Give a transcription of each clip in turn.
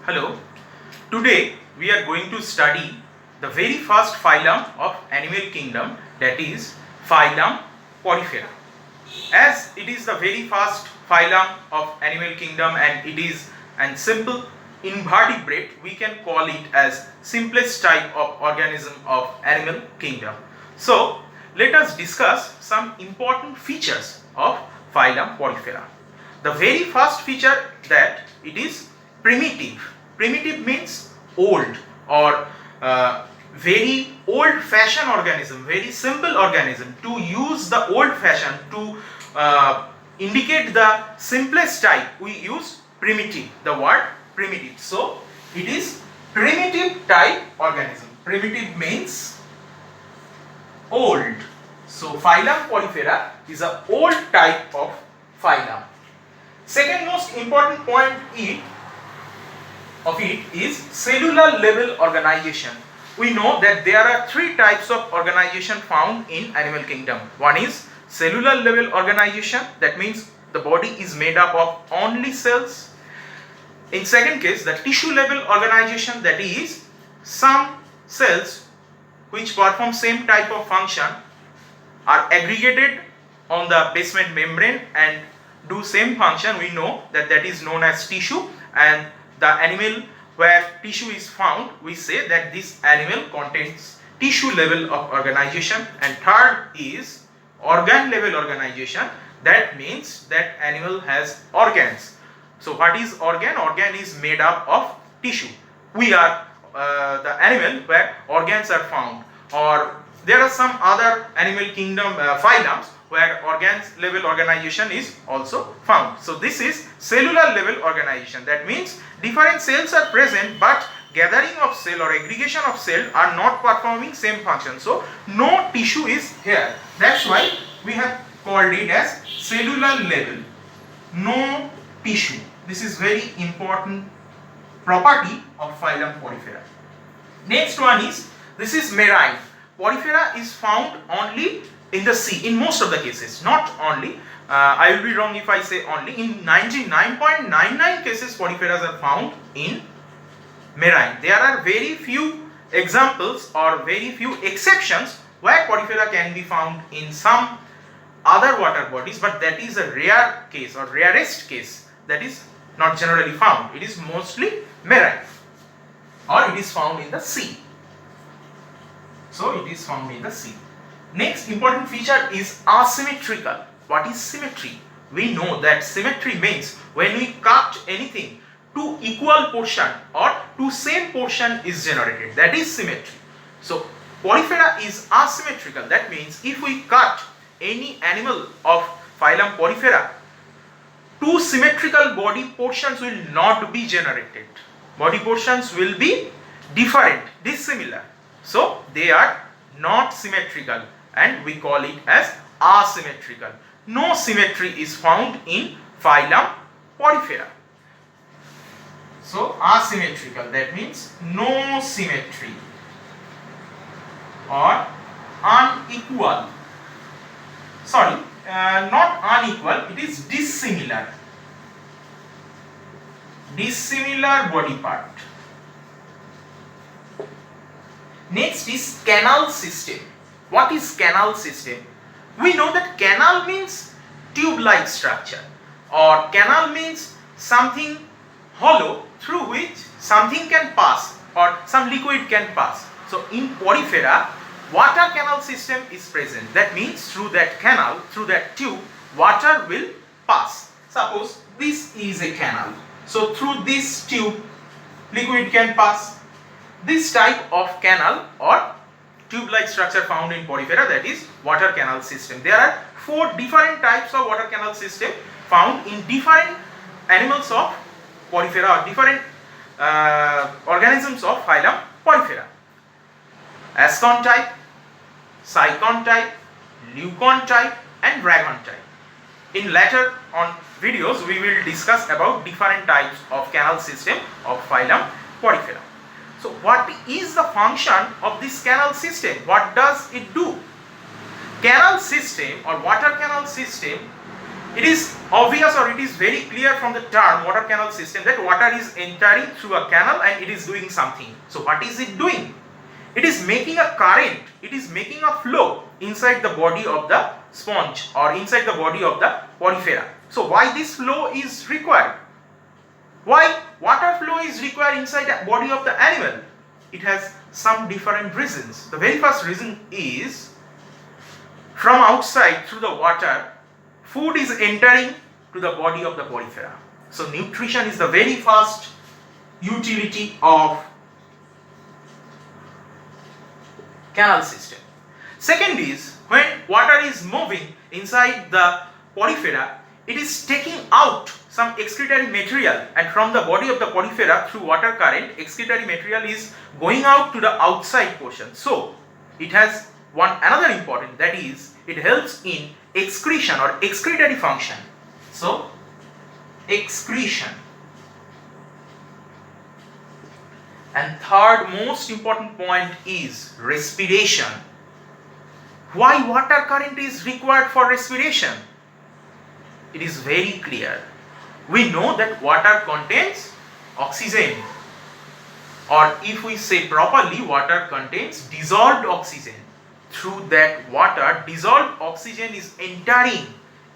Hello. Today we are going to study the very first phylum of animal kingdom, that is phylum Porifera. As it is the very first phylum of animal kingdom and it is an simple invertebrate, we can call it as simplest type of organism of animal kingdom. So let us discuss some important features of phylum Porifera. The very first feature that it is primitive. Primitive means old or very old fashioned organism, very simple organism. To use the old fashioned to indicate the simplest type, we use primitive, the word primitive. So it is primitive type organism. Primitive means old. So phylum Porifera is a old type of phylum. Second most important point of it is cellular level organization. We know that there are three types of organization found in animal kingdom. One is cellular level organization, that means the body is made up of only cells. In second case, the tissue level organization, that is some cells which perform same type of function are aggregated on the basement membrane and do same function. We know that that is known as tissue, and the animal where tissue is found, we say that this animal contains tissue level of organization. And third is organ level organization, that means that animal has organs. So what is organ? Organ is made up of tissue. We are the animal where organs are found, or there are some other animal kingdom phylums where organs level organization is also found. So this is cellular level organization, that means different cells are present but gathering of cell or aggregation of cell are not performing same function. So no tissue is here. That's why we have called it as cellular level. No tissue. This is very important property of phylum Porifera. Next one is, this is marine. Porifera is found only in the sea in most of the cases, not only. I will be wrong if I say only. In 99.99 cases, Poriferas are found in marine. There are very few examples or very few exceptions where Porifera can be found in some other water bodies, but that is a rare case or rarest case, that is not generally found. It is mostly marine, or it is found in the sea. So it is found in the sea. Next important feature is asymmetrical. What is symmetry? We know that symmetry means when we cut anything, two equal portion or two same portion is generated. That is symmetry. So Porifera is asymmetrical. That means if we cut any animal of phylum Porifera, two symmetrical body portions will not be generated. Body portions will be different, dissimilar. So they are not symmetrical and we call it as asymmetrical. No symmetry is found in phylum Porifera. So asymmetrical, that means no symmetry or unequal. Sorry, not unequal, it is dissimilar. Dissimilar body part. Next is canal system. What is canal system? We know that canal means tube-like structure, or canal means something hollow through which something can pass or some liquid can pass. So in Porifera, water canal system is present. That means through that canal, through that tube, water will pass. Suppose this is a canal. So through this tube, liquid can pass. This type of canal or tube-like structure found in Porifera, that is water canal system. There are four different types of water canal system found in different animals of Porifera or different organisms of phylum Porifera. Ascon type, Cycon type, Leucon type and Dragon type. In later on videos, we will discuss about different types of canal system of phylum Porifera. So what is the function of this canal system? What does it do? Canal system or water canal system It is obvious or it is very clear from the term water canal system that water is entering through a canal and it is doing something. So what is it doing? It is making a current, it is making a flow inside the body of the sponge or inside the body of the porifera. So why this flow is required? Why water flow is required inside the body of the animal? It has some different reasons. The very first reason is from outside through the water, food is entering to the body of the porifera. So nutrition is the very first utility of canal system. Second is when water is moving inside the porifera, it is taking out some excretory material, and from the body of the porifera through water current, excretory material is going out to the outside portion. So it has another important, that is it helps in excretion or excretory function. So excretion. And third most important point is respiration. Why water current is required for respiration? It is very clear. We know that water contains oxygen, or if we say properly, water contains dissolved oxygen. Through that water, dissolved oxygen is entering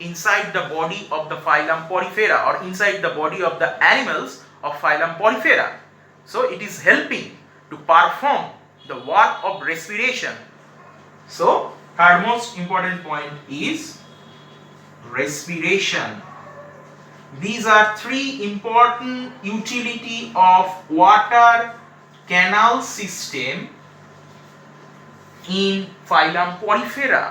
inside the body of the phylum Porifera or inside the body of the animals of phylum Porifera. So it is helping to perform the work of respiration. So third most important point is respiration. These are three important utility of water canal system in phylum Porifera.